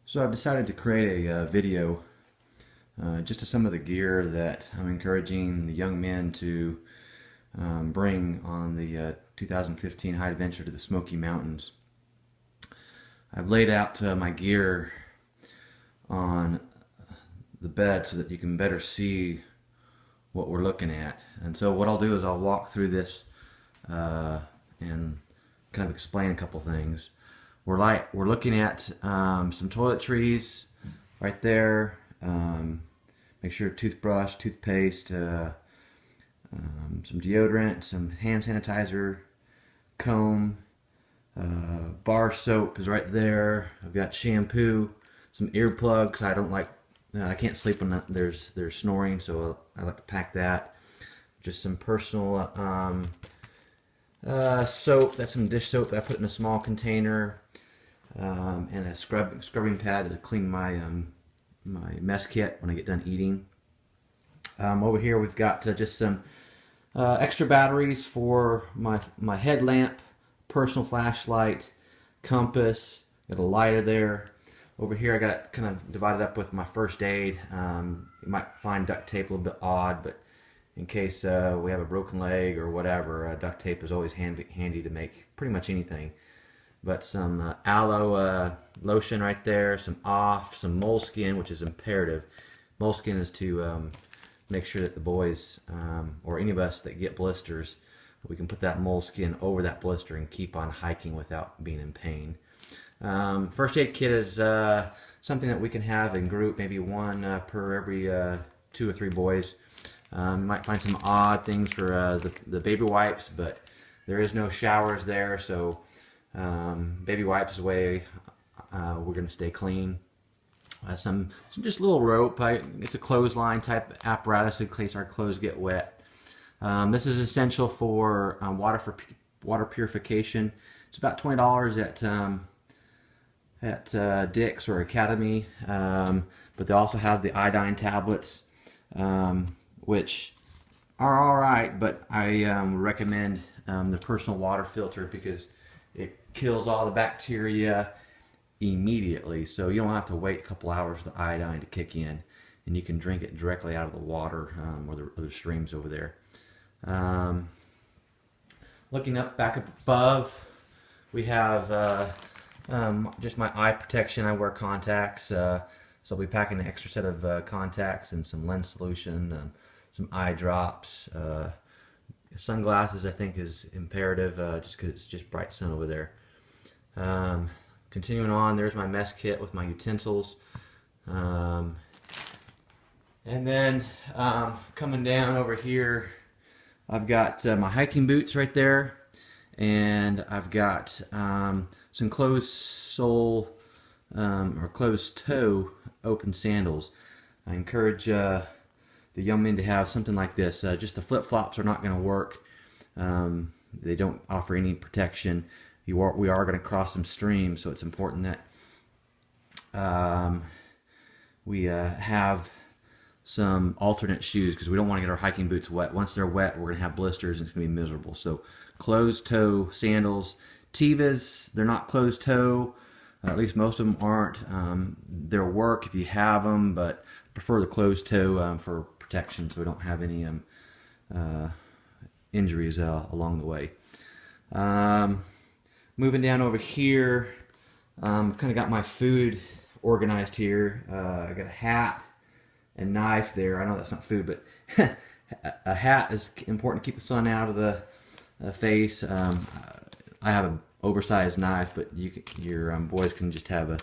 So I've decided to create a video just to some of the gear that I'm encouraging the young men to bring on the 2015 Hike Adventure to the Smoky Mountains. I've laid out my gear on the bed so that you can better see what we're looking at. And so what I'll do is I'll walk through this and kind of explain a couple things. We're looking at some toiletries right there. Make sure toothbrush, toothpaste, some deodorant, some hand sanitizer, comb, bar soap is right there. I've got shampoo, some earplugs. I can't sleep when there's snoring, so I like to pack that. Just some personal soap. That's some dish soap that I put in a small container, and a scrubbing pad to clean my my mess kit when I get done eating. Over here we've got just some extra batteries for my headlamp, personal flashlight, compass. Got a lighter there. Over here I got it kind of divided up with my first aid. You might find duct tape a little bit odd, but in case we have a broken leg or whatever, duct tape is always handy to make pretty much anything. But some aloe lotion right there, some off, some moleskin, which is imperative. Moleskin is to make sure that the boys or any of us that get blisters, we can put that moleskin over that blister and keep on hiking without being in pain. First aid kit is something that we can have in group, maybe one per every 2 or 3 boys. You might find some odd things for the baby wipes, but there is no showers there, so baby wipes is the way we're going to stay clean. Some just little rope. It's a clothesline type apparatus in case our clothes get wet. This is essential for water purification. It's about $20 at Dick's or Academy, but they also have the iodine tablets, which are all right, but I recommend the personal water filter because it kills all the bacteria immediately, so you don't have to wait a couple hours for the iodine to kick in, and you can drink it directly out of the water or the streams over there. Looking back up above, we have just my eye protection. I wear contacts, so I'll be packing an extra set of contacts and some lens solution, some eye drops. Sunglasses I think is imperative, just because it's just bright sun over there. Continuing on, there's my mess kit with my utensils. And then coming down over here, I've got my hiking boots right there, and I've got some closed sole or closed toe open sandals. I encourage the young men to have something like this. Just the flip-flops are not going to work. They don't offer any protection. We are going to cross some streams, so it's important that we have some alternate shoes because we don't want to get our hiking boots wet. Once they're wet, we're going to have blisters and it's going to be miserable. So closed toe sandals. Tevas, they're not closed toe. At least most of them aren't. They'll work if you have them, but I prefer the closed toe for protection so we don't have any injuries along the way. Moving down over here, kind of got my food organized here. I got a hat and knife there. I know that's not food, but a hat is important to keep the sun out of the face. I have an oversized knife, but your boys can just have a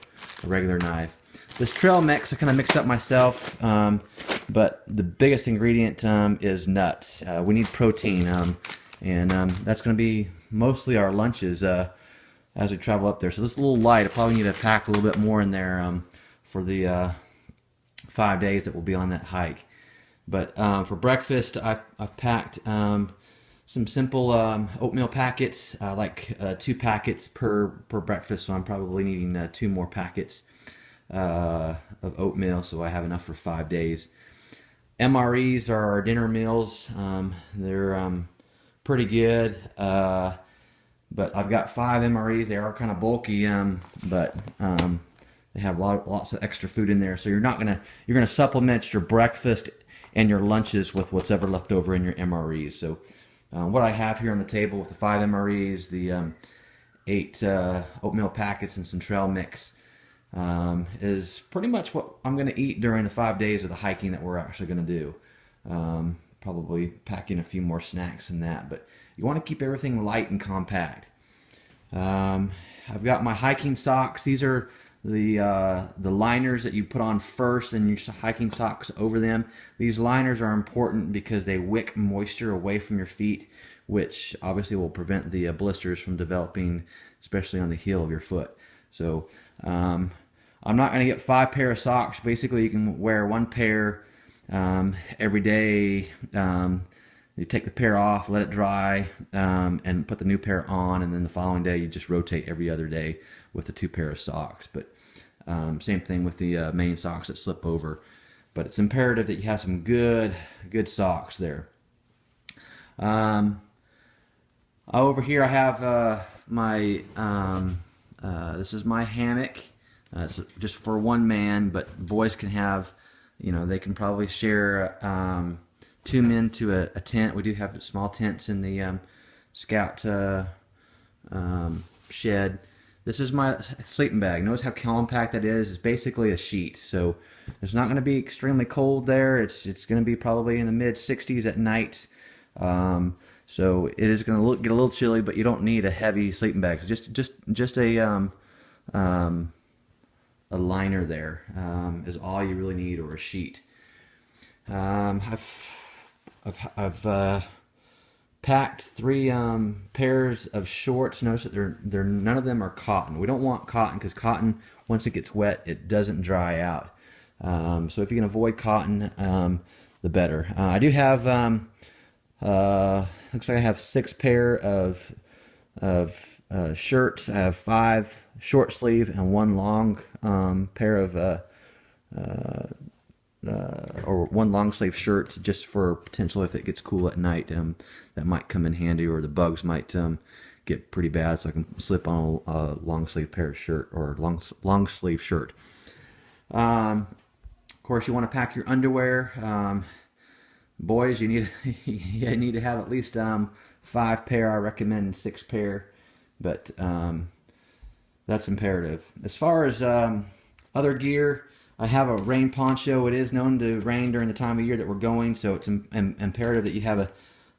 regular knife. This trail mix I kind of mixed up myself, but the biggest ingredient is nuts. We need protein, and that's going to be mostly our lunches as we travel up there. So this is a little light. I probably need to pack a little bit more in there for the 5 days that we'll be on that hike. But for breakfast, I've packed some simple oatmeal packets, like 2 packets per breakfast. So I'm probably needing 2 more packets of oatmeal, so I have enough for 5 days. MREs are our dinner meals. They're pretty good. But I've got 5 MREs. They are kind of bulky, but They have lots of extra food in there, so you're gonna supplement your breakfast and your lunches with what's ever left over in your MREs. So what I have here on the table with the 5 MREs, the 8 oatmeal packets and some trail mix is pretty much what I'm going to eat during the 5 days of the hiking that we're actually going to do. Probably packing a few more snacks than that, but you want to keep everything light and compact. I've got my hiking socks. These are the liners that you put on first and your hiking socks over them. These liners are important because they wick moisture away from your feet, which obviously will prevent the blisters from developing, especially on the heel of your foot. So I'm not going to get 5 pair of socks. Basically, you can wear 1 pair every day. You take the pair off, let it dry, and put the new pair on, and then the following day you just rotate every other day with the 2 pair of socks. But same thing with the main socks that slip over. But it's imperative that you have some good socks there. Over here I have my this is my hammock. It's just for 1 man, but boys can have, they can probably share 2 men to a tent. We do have small tents in the scout shed. This is my sleeping bag. Notice how compact that is. It's basically a sheet, so it's not going to be extremely cold there. It's going to be probably in the mid 60s at night. So it is going to get a little chilly, but you don't need a heavy sleeping bag. Just a liner there is all you really need, or a sheet. I've packed 3 pairs of shorts. Notice that they're none of them are cotton. We don't want cotton because cotton, once it gets wet, it doesn't dry out. So if you can avoid cotton, the better. I do have looks like I have 6 pair of shirts. I have 5 short sleeve and 1 long pair of or 1 long sleeve shirt, just for potential if it gets cool at night. That might come in handy, or the bugs might get pretty bad, so I can slip on a long sleeve pair of shirt, or long sleeve shirt. Of course, you want to pack your underwear. Boys, you need to have at least 5 pair. I recommend 6 pair, but that's imperative. As far as other gear, I have a rain poncho. It is known to rain during the time of year that we're going, so it's imperative that you have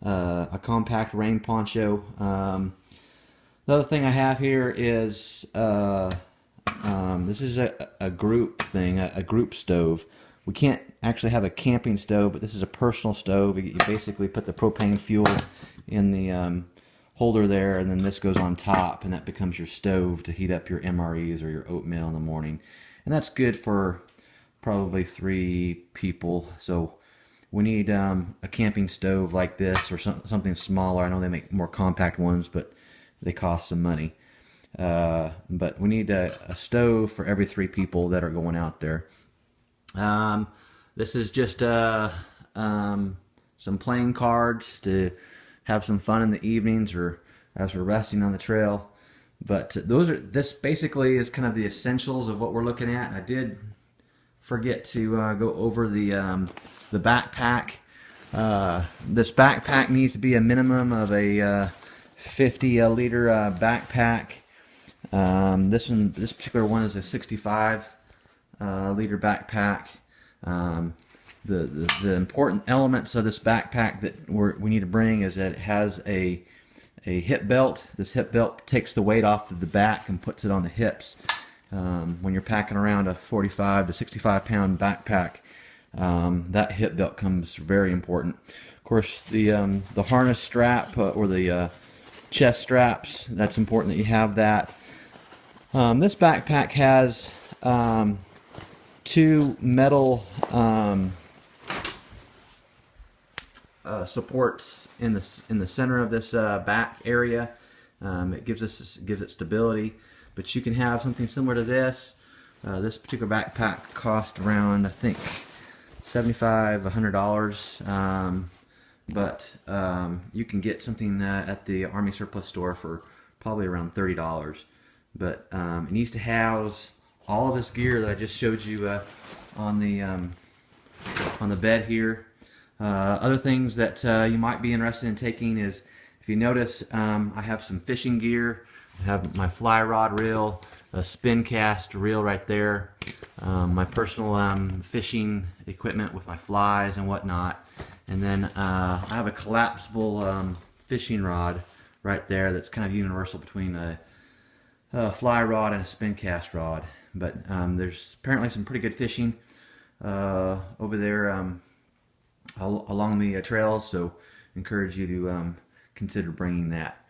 a compact rain poncho. Another thing I have here is this is a group thing, a group stove. We can't actually have a camping stove, but this is a personal stove. You basically put the propane fuel in the holder there, and then this goes on top, and that becomes your stove to heat up your MREs or your oatmeal in the morning. And that's good for probably 3 people. So we need a camping stove like this, or something smaller. I know they make more compact ones, but they cost some money. But we need a stove for every 3 people that are going out there. This is just some playing cards to have some fun in the evenings, or as we're resting on the trail. But this basically is kind of the essentials of what we're looking at. I did forget to go over the backpack. This backpack needs to be a minimum of a 50 liter backpack. This particular one is a 65 liter backpack. The important elements of this backpack that we need to bring is that it has a hip belt. This hip belt takes the weight off of the back and puts it on the hips. When you're packing around a 45 to 65 pound backpack, that hip belt comes very important. Of course, the harness strap or the chest straps, that's important that you have that. This backpack has 2 metal supports in the center of this back area. It gives it stability. But you can have something similar to this. This particular backpack cost around, I think, $75, $100. But you can get something at the Army Surplus store for probably around $30. But it needs to house all of this gear that I just showed you on the bed here. Other things that you might be interested in taking is, if you notice, I have some fishing gear. I have my fly rod reel, a spin cast reel right there, my personal fishing equipment with my flies and whatnot, and then I have a collapsible fishing rod right there that's kind of universal between a fly rod and a spin cast rod. But there's apparently some pretty good fishing over there along the trails, so encourage you to consider bringing that.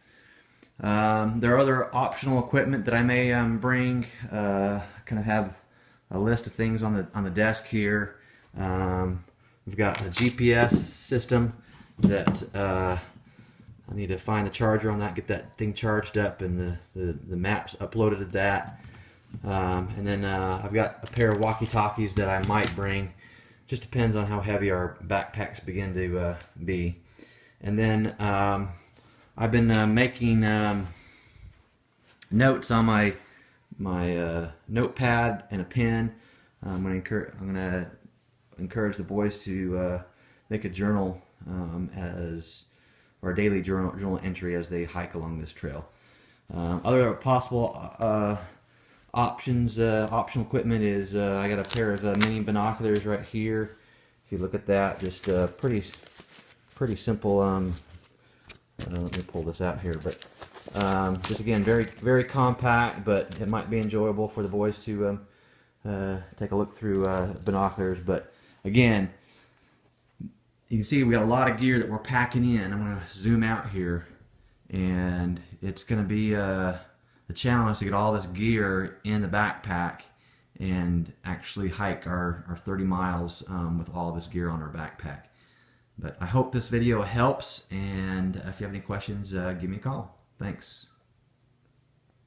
There are other optional equipment that I may bring. Kind of have a list of things on the desk here. We've got a GPS system that I need to find the charger on that, get that thing charged up, and the maps uploaded to that. And then I've got a pair of walkie-talkies that I might bring. Just depends on how heavy our backpacks begin to be. And then I've been making notes on my notepad and a pen. I'm gonna encourage the boys to make a journal or a daily journal entry as they hike along this trail. Other possible optional equipment is I got a pair of mini binoculars right here. If you look at that, just pretty simple. Let me pull this out here, but just again, very compact, but it might be enjoyable for the boys to take a look through binoculars. But again, you can see we got a lot of gear that we're packing in. I'm going to zoom out here, and it's going to be a challenge to get all this gear in the backpack and actually hike our 30 miles with all this gear on our backpack. But I hope this video helps, and if you have any questions, give me a call. Thanks.